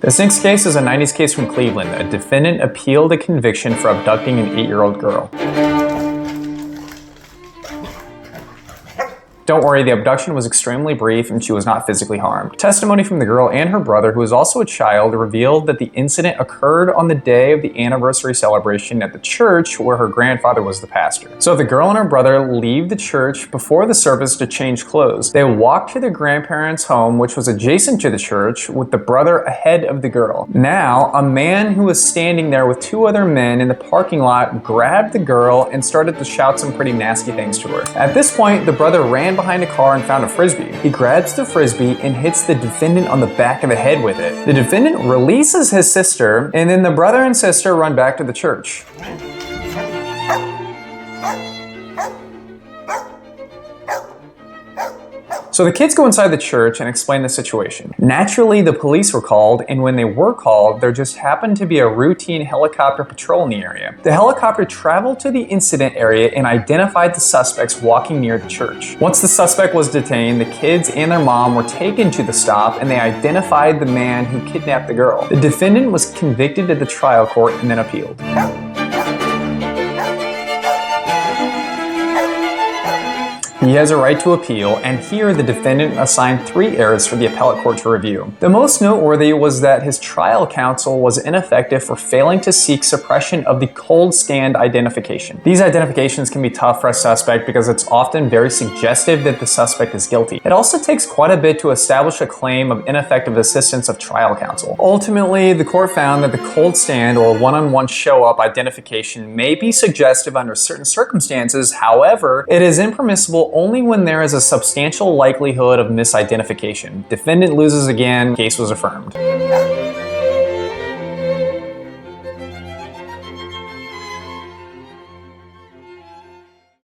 This next case is a 90s case from Cleveland. A defendant appealed a conviction for abducting an 8-year-old girl. Don't worry, the abduction was extremely brief and she was not physically harmed. Testimony from the girl and her brother, who is also a child, revealed that the incident occurred on the day of the anniversary celebration at the church where her grandfather was the pastor. So the girl and her brother leave the church before the service to change clothes. They walk to their grandparents' home, which was adjacent to the church, with the brother ahead of the girl. Now, a man who was standing there with 2 other men in the parking lot grabbed the girl and started to shout some pretty nasty things to her. At this point, the brother ran behind a car and found a Frisbee. He grabs the Frisbee and hits the defendant on the back of the head with it. The defendant releases his sister, and then the brother and sister run back to the church. So the kids go inside the church and explain the situation. Naturally, the police were called, and when they were called, there just happened to be a routine helicopter patrol in the area. The helicopter traveled to the incident area and identified the suspects walking near the church. Once the suspect was detained, the kids and their mom were taken to the stop, and they identified the man who kidnapped the girl. The defendant was convicted at the trial court and then appealed. He has a right to appeal, and here the defendant assigned 3 errors for the appellate court to review. The most noteworthy was that his trial counsel was ineffective for failing to seek suppression of the cold stand identification. These identifications can be tough for a suspect because it's often very suggestive that the suspect is guilty. It also takes quite a bit to establish a claim of ineffective assistance of trial counsel. Ultimately, the court found that the cold stand or one-on-one show-up identification may be suggestive under certain circumstances. However, it is impermissible only when there is a substantial likelihood of misidentification. Defendant loses again, case was affirmed.